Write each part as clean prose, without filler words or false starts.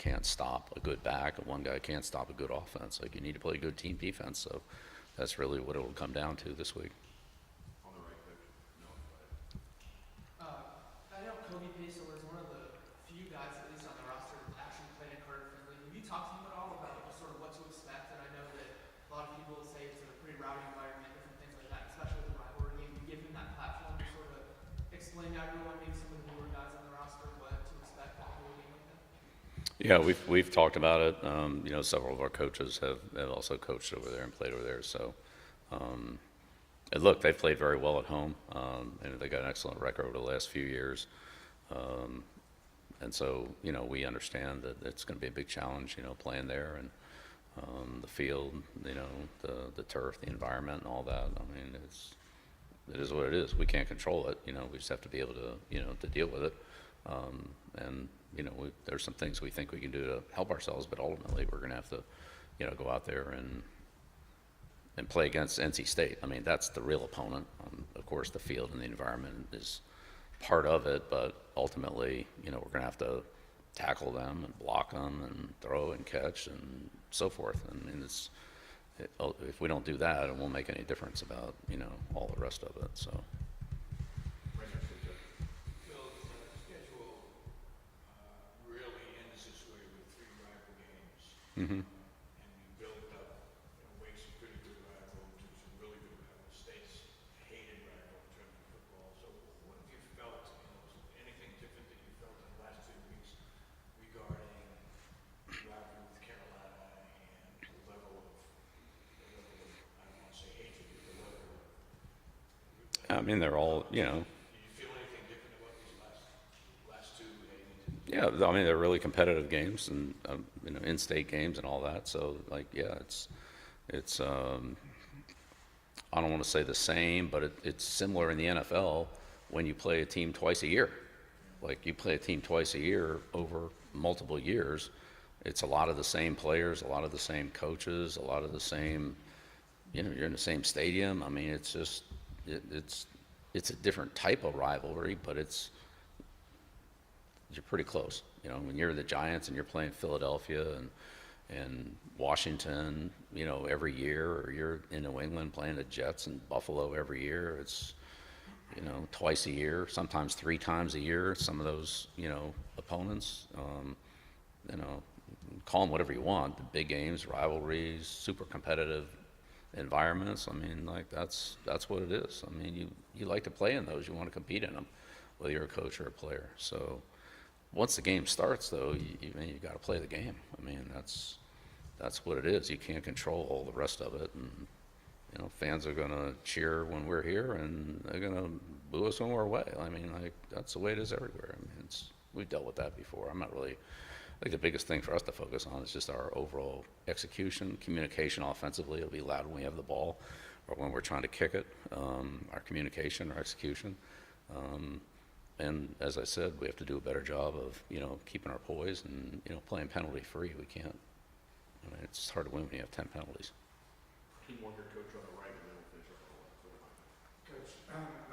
can't stop a good back and one guy can't stop a good offense. Like, you need to play good team defense. So that's really what it will come down to this week. On the right coach. No, I know Kobe Pacer was one of the few guys, at least on the roster, that actually played in Carter Finley. Have you talked to him at all about just sort of what to expect? And I know that a lot of people say it's a pretty rowdy environment, different things like that, especially with the rivalry game. You give him that platform to sort of explain to everyone, maybe some of the newer guys on the roster, what to expect after a game like that. Yeah, we've talked about it. Several of our coaches have also coached over there and played over there. So, and look, they've played very well at home, and they got an excellent record over the last few years. And so, we understand that it's going to be a big challenge, playing there and the field, the turf, the environment, and all that. I mean, it is what it is. We can't control it. We just have to be able to, to deal with it. And there's some things we think we can do to help ourselves, but ultimately we're going to have to, go out there and play against NC State. I mean, that's the real opponent. Of course, the field and the environment is part of it, but ultimately, we're going to have to tackle them and block them and throw and catch and so forth. I mean, if we don't do that, it won't make any difference about, all the rest of it. So. right next to each other. Phil's schedule really ends this way with 3 rival games. Mm-hmm. And we built up, away some pretty good rivals to some really good rivals. State's hated rival in terms of football. So what have you felt, anything different that you felt in the last 2 weeks regarding rivalry with Carolina and the level of, I don't want to say hatred, but the level of, I mean, they're all, do you feel anything different about these last 2 games? yeah, I mean, they're really competitive games and, in-state games and all that. So, like, yeah, it's I don't want to say the same, but it's similar in the NFL when you play a team twice a year. Like, you play a team twice a year over multiple years. It's a lot of the same players, a lot of the same coaches, a lot of the same, you're in the same stadium. I mean, it's just, it's a different type of rivalry, but you're pretty close. When you're the Giants and you're playing Philadelphia and Washington, every year, or you're in New England playing the Jets and Buffalo every year, it's, twice a year, sometimes 3 times a year, some of those, opponents, call them whatever you want, the big games, rivalries, super competitive environments. I mean, like, that's what it is. I mean, you like to play in those, you want to compete in them, whether you're a coach or a player. So once the game starts, though, you got to play the game. I mean, that's what it is. You can't control all the rest of it. And, fans are going to cheer when we're here, and they're going to boo us when we're away. I mean, like, that's the way it is everywhere. I mean, we've dealt with that before. I think the biggest thing for us to focus on is just our overall execution, communication offensively. It'll be loud when we have the ball or when we're trying to kick it, our communication, our execution. And as I said, we have to do a better job of, keeping our poise and, playing penalty free. We can't, it's hard to win when you have 10 penalties. Teamwork, your coach on the right, and then we'll finish up on the left. Coach,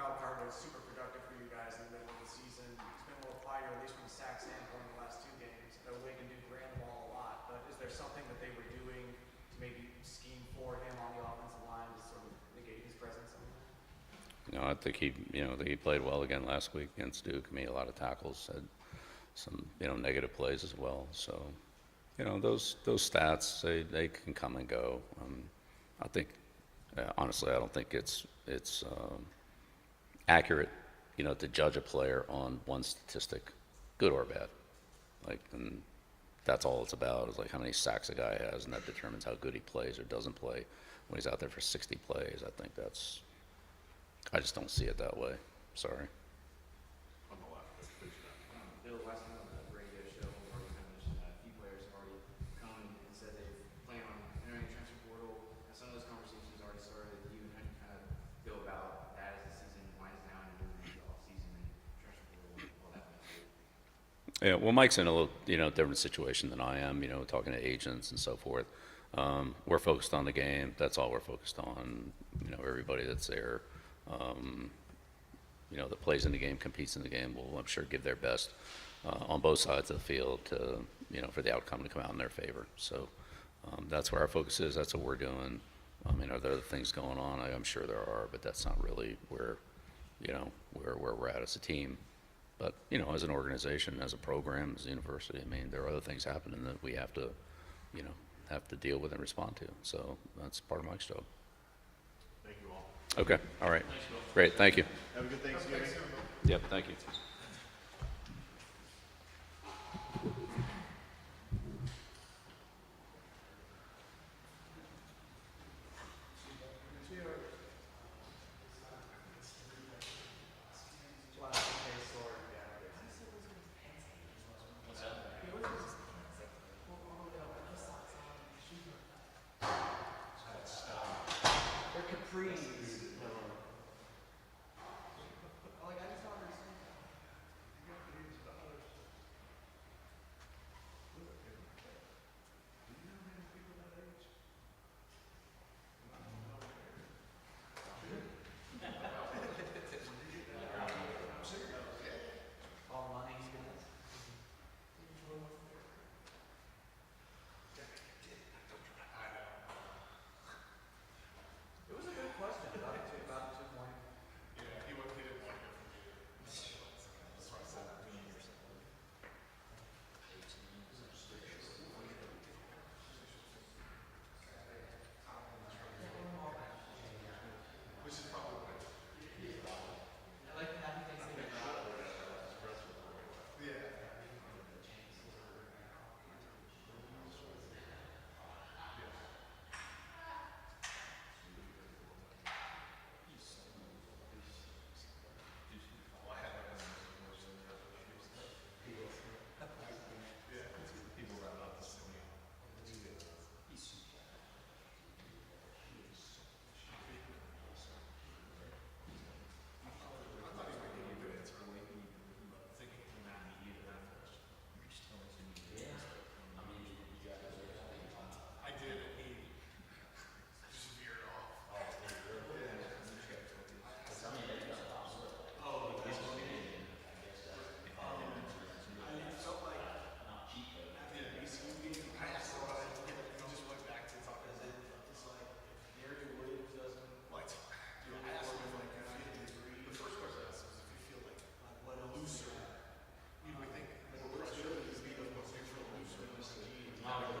Malcart was super productive for you guys in the middle of the season. He's been a little quieter, at least from the sack standpoint, in the last 2 games. Though Wake and Duke ran the ball a lot, but is there something that they were doing to maybe scheme for him on the offensive line to sort of negate his presence? I think he played well again last week against Duke. Made a lot of tackles, had some, negative plays as well. So, those stats, they can come and go. I think, honestly, I don't think it's accurate, to judge a player on one statistic, good or bad. Like, and that's all it's about, is like how many sacks a guy has, and that determines how good he plays or doesn't play when he's out there for 60 plays. I think I just don't see it that way. Sorry. On the left, please. Bill, last night on the radio show, already mentioned that a few players have already come and said they plan on entering the transfer portal. Some of those conversations already started. You and how do you kind of feel about that as the season winds down and moving into the off season and transfer portal and all that mess? Yeah, well, Mike's in a little, different situation than I am, talking to agents and so forth. We're focused on the game. That's all we're focused on. Everybody that's there, that plays in the game, competes in the game, will, I'm sure, give their best on both sides of the field to, for the outcome to come out in their favor. So that's where our focus is. That's what we're doing. I mean, are there other things going on? I'm sure there are, but that's not really where we're at as a team. But, as an organization, as a program, as a university, I mean, there are other things happening that we have to, deal with and respond to. So that's part of Mike's job. Thank you all. Okay, all right. Great, thank you. Have a good Thanksgiving. Yep, thank you.